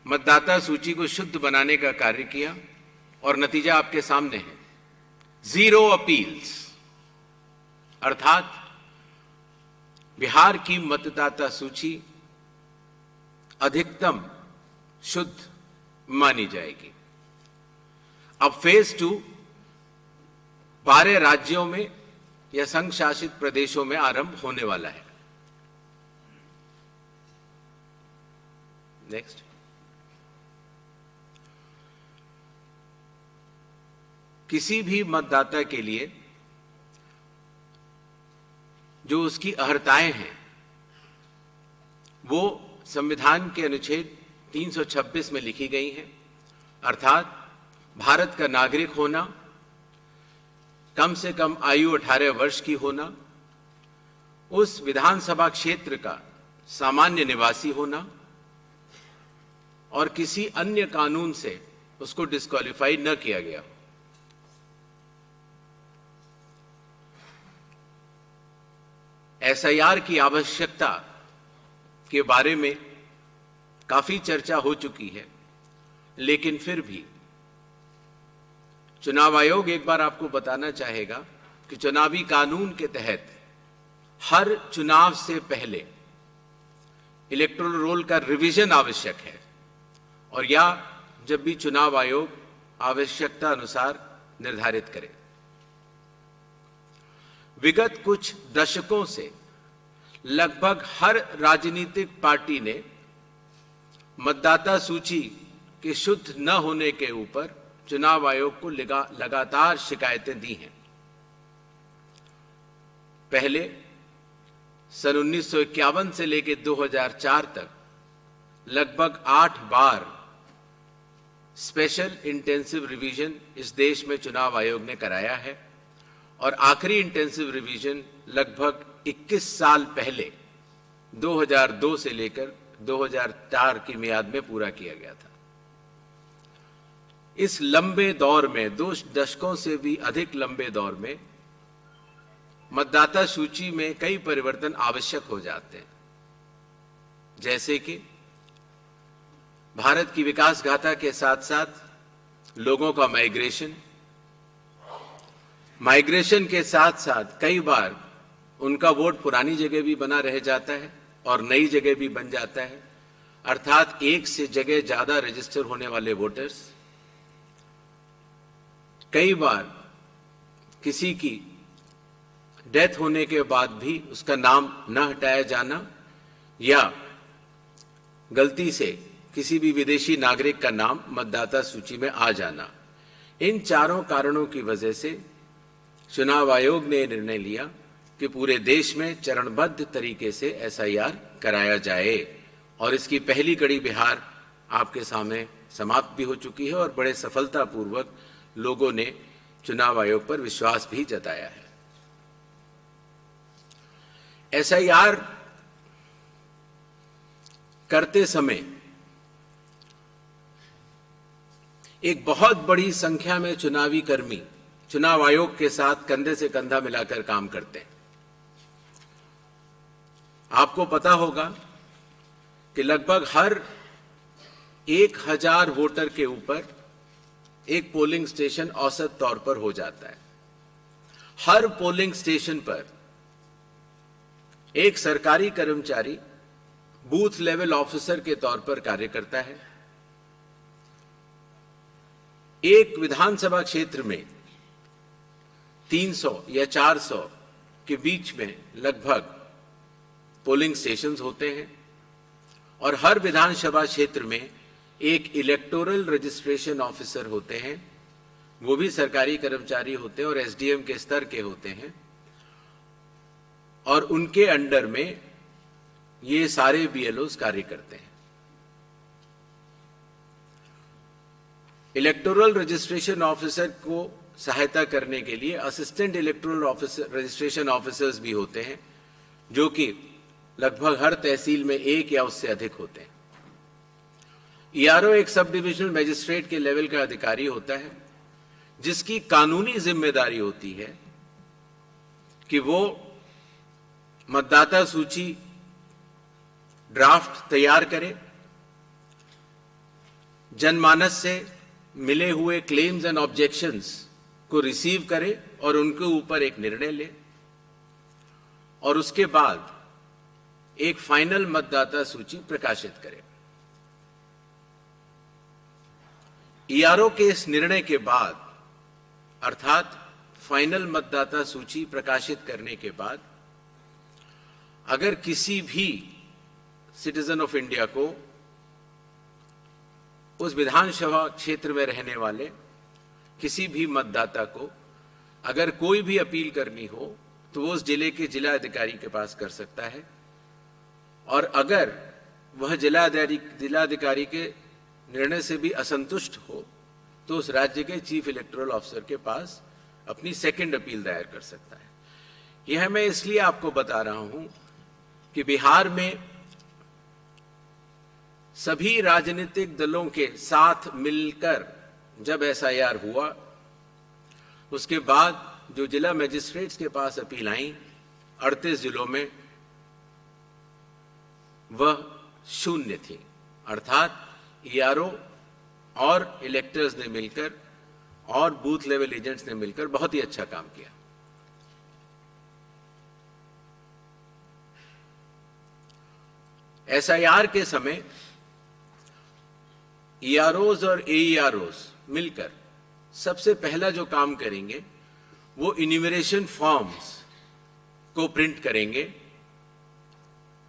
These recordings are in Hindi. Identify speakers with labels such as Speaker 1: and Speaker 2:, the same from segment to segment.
Speaker 1: मतदाता सूची को शुद्ध बनाने का कार्य किया और नतीजा आपके सामने है। 0 अपील्स, अर्थात बिहार की मतदाता सूची अधिकतम शुद्ध मानी जाएगी। अब फेज 2 12 राज्यों में या संघ शासित प्रदेशों में आरंभ होने वाला है। नेक्स्ट, किसी भी मतदाता के लिए जो उसकी अर्हताएं हैं वो संविधान के अनुच्छेद 326 में लिखी गई हैं, अर्थात भारत का नागरिक होना, कम से कम आयु 18 वर्ष की होना, उस विधानसभा क्षेत्र का सामान्य निवासी होना और किसी अन्य कानून से उसको डिस्क्वालीफाई न किया गया हो। एसआईआर की आवश्यकता के बारे में काफी चर्चा हो चुकी है, लेकिन फिर भी चुनाव आयोग एक बार आपको बताना चाहेगा कि चुनावी कानून के तहत हर चुनाव से पहले इलेक्टोरल रोल का रिवीजन आवश्यक है, और या जब भी चुनाव आयोग आवश्यकता अनुसार निर्धारित करे। विगत कुछ दशकों से लगभग हर राजनीतिक पार्टी ने मतदाता सूची के शुद्ध न होने के ऊपर चुनाव आयोग को लगातार शिकायतें दी हैं। पहले सन 1951 से लेकर 2004 तक लगभग 8 बार स्पेशल इंटेंसिव रिवीजन इस देश में चुनाव आयोग ने कराया है, और आखिरी इंटेंसिव रिवीजन लगभग 21 साल पहले 2002 से लेकर 2004 की मियाद में पूरा किया गया था। इस लंबे दौर में, 2 दशकों से भी अधिक लंबे दौर में, मतदाता सूची में कई परिवर्तन आवश्यक हो जाते हैं, जैसे कि भारत की विकास गाथा के साथ साथ लोगों का माइग्रेशन के साथ साथ कई बार उनका वोट पुरानी जगह भी बना रह जाता है और नई जगह भी बन जाता है, अर्थात एक से जगह ज्यादा रजिस्टर होने वाले वोटर्स। कई बार किसी की डेथ होने के बाद भी उसका नाम न हटाया जाना, या गलती से किसी भी विदेशी नागरिक का नाम मतदाता सूची में आ जाना। इन चारों कारणों की वजह से चुनाव आयोग ने निर्णय लिया कि पूरे देश में चरणबद्ध तरीके से एसआईआर कराया जाए, और इसकी पहली कड़ी बिहार आपके सामने समाप्त भी हो चुकी है और बड़े सफलतापूर्वक लोगों ने चुनाव आयोग पर विश्वास भी जताया है। एसआईआर करते समय एक बहुत बड़ी संख्या में चुनावी कर्मी चुनाव आयोग के साथ कंधे से कंधा मिलाकर काम करते हैं। आपको पता होगा कि लगभग हर 1000 वोटर के ऊपर एक पोलिंग स्टेशन औसत तौर पर हो जाता है। हर पोलिंग स्टेशन पर एक सरकारी कर्मचारी बूथ लेवल ऑफिसर के तौर पर कार्य करता है। एक विधानसभा क्षेत्र में 300 या 400 के बीच में लगभग पोलिंग स्टेशंस होते हैं, और हर विधानसभा क्षेत्र में एक इलेक्टोरल रजिस्ट्रेशन ऑफिसर होते हैं। वो भी सरकारी कर्मचारी होते हैं और एसडीएम के स्तर के होते हैं, और उनके अंडर में ये सारे बीएलओस कार्य करते हैं। इलेक्टोरल रजिस्ट्रेशन ऑफिसर को सहायता करने के लिए असिस्टेंट इलेक्टोरल रजिस्ट्रेशन ऑफिसर्स भी होते हैं, जो कि लगभग हर तहसील में एक या उससे अधिक होते हैं। ईआरओ एक सब डिविजनल मजिस्ट्रेट के लेवल का अधिकारी होता है, जिसकी कानूनी जिम्मेदारी होती है कि वो मतदाता सूची ड्राफ्ट तैयार करे, जनमानस से मिले हुए क्लेम्स एंड ऑब्जेक्शंस को रिसीव करे और उनके ऊपर एक निर्णय ले, और उसके बाद एक फाइनल मतदाता सूची प्रकाशित करे। ईआरओ के इस निर्णय के बाद, अर्थात फाइनल मतदाता सूची प्रकाशित करने के बाद, अगर किसी भी सिटीजन ऑफ इंडिया को, उस विधानसभा क्षेत्र में रहने वाले किसी भी मतदाता को अगर कोई भी अपील करनी हो तो वो उस जिले के जिला अधिकारी के पास कर सकता है, और अगर वह जिलाधिकारी के निर्णय से भी असंतुष्ट हो तो उस राज्य के चीफ इलेक्टोरल ऑफिसर के पास अपनी सेकंड अपील दायर कर सकता है। यह मैं इसलिए आपको बता रहा हूं कि बिहार में सभी राजनीतिक दलों के साथ मिलकर जब एसआईआर हुआ, उसके बाद जो जिला मजिस्ट्रेट्स के पास अपील आई 38 जिलों में, वह शून्य थी। अर्थात ईआरओ और इलेक्टर्स ने मिलकर और बूथ लेवल एजेंट्स ने मिलकर बहुत ही अच्छा काम किया। एसआईआर के समय ईआरओज और एईआरओज मिलकर सबसे पहला जो काम करेंगे वो इन्यूमरेशन फॉर्म्स को प्रिंट करेंगे।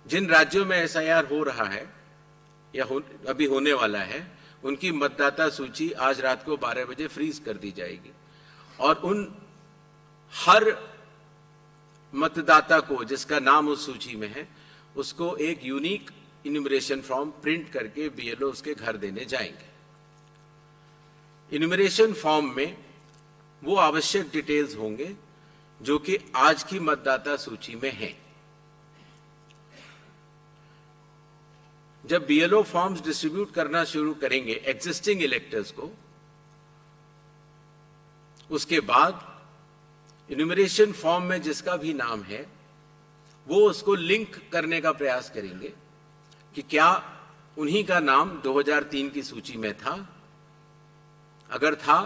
Speaker 1: जिन राज्यों में एसआईआर हो रहा है या अभी होने वाला है, उनकी मतदाता सूची आज रात को 12 बजे फ्रीज कर दी जाएगी, और उन हर मतदाता को जिसका नाम उस सूची में है, उसको एक यूनिक इन्यूमरेशन फॉर्म प्रिंट करके बीएलओ उसके घर देने जाएंगे। इन्यूमरेशन फॉर्म में वो आवश्यक डिटेल्स होंगे जो कि आज की मतदाता सूची में हैं। जब बीएलओ फॉर्म्स डिस्ट्रीब्यूट करना शुरू करेंगे एग्जिस्टिंग इलेक्टर्स को, उसके बाद इन्यूमरेशन फॉर्म में जिसका भी नाम है वो उसको लिंक करने का प्रयास करेंगे कि क्या उन्हीं का नाम 2003 की सूची में था। अगर था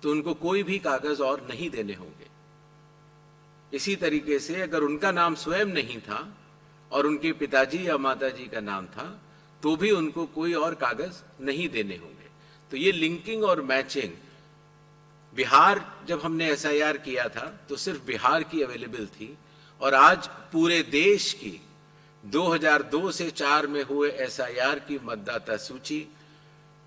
Speaker 1: तो उनको कोई भी कागज और नहीं देने होंगे। इसी तरीके से अगर उनका नाम स्वयं नहीं था और उनके पिताजी या माताजी का नाम था तो भी उनको कोई और कागज नहीं देने होंगे। तो ये लिंकिंग और मैचिंग, बिहार जब हमने एसआईआर किया था तो सिर्फ बिहार की अवेलेबल थी, और आज पूरे देश की 2002 से 4 में हुए एसआईआर की मतदाता सूची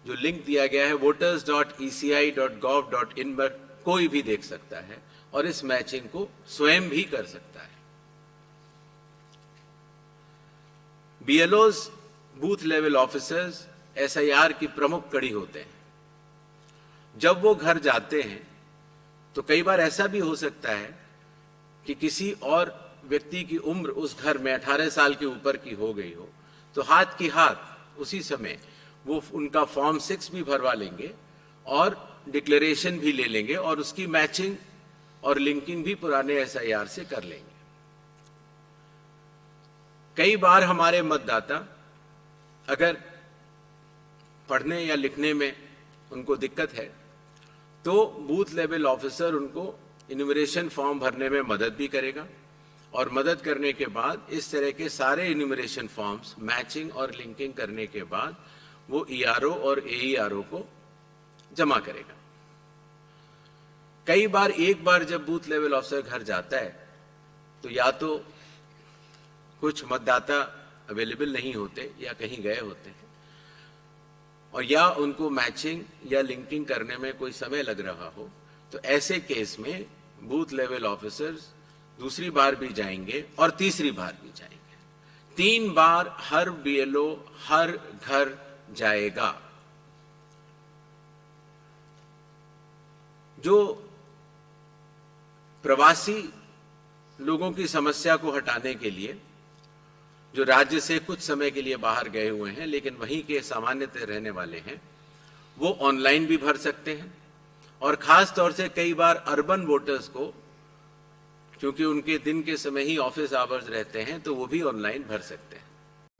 Speaker 1: जो लिंक दिया गया है voters.eci.gov.in पर कोई भी देख सकता है और इस मैचिंग को स्वयं भी कर सकता है। बीएलओज, बूथ लेवल ऑफिसर्स एसआईआर की प्रमुख कड़ी होते हैं। जब वो घर जाते हैं तो कई बार ऐसा भी हो सकता है कि किसी और व्यक्ति की उम्र उस घर में 18 साल के ऊपर की हो गई हो, तो हाथ की हाथ उसी समय वो उनका फॉर्म 6 भी भरवा लेंगे और डिक्लेरेशन भी ले लेंगे और उसकी मैचिंग और लिंकिंग भी पुराने एसआईआर से कर लेंगे। कई बार हमारे मतदाता अगर पढ़ने या लिखने में उनको दिक्कत है तो बूथ लेवल ऑफिसर उनको इन्यूमरेशन फॉर्म भरने में मदद भी करेगा, और मदद करने के बाद इस तरह के सारे इन्यूमरेशन फॉर्म्स मैचिंग और लिंकिंग करने के बाद वो ईआरओ और एईआरओ को जमा करेगा। कई बार एक बार जब बूथ लेवल ऑफिसर घर जाता है तो या तो कुछ मतदाता अवेलेबल नहीं होते या कहीं गए होते हैं, और या उनको मैचिंग या लिंकिंग करने में कोई समय लग रहा हो, तो ऐसे केस में बूथ लेवल ऑफिसर्स दूसरी बार भी जाएंगे और तीसरी बार भी जाएंगे। 3 बार हर बीएलओ हर घर जाएगा। जो प्रवासी लोगों की समस्या को हटाने के लिए, जो राज्य से कुछ समय के लिए बाहर गए हुए हैं लेकिन वहीं के सामान्यतः रहने वाले हैं, वो ऑनलाइन भी भर सकते हैं, और खास तौर से कई बार अर्बन वोटर्स को क्योंकि उनके दिन के समय ही ऑफिस आवर्स रहते हैं, तो वो भी ऑनलाइन भर सकते हैं।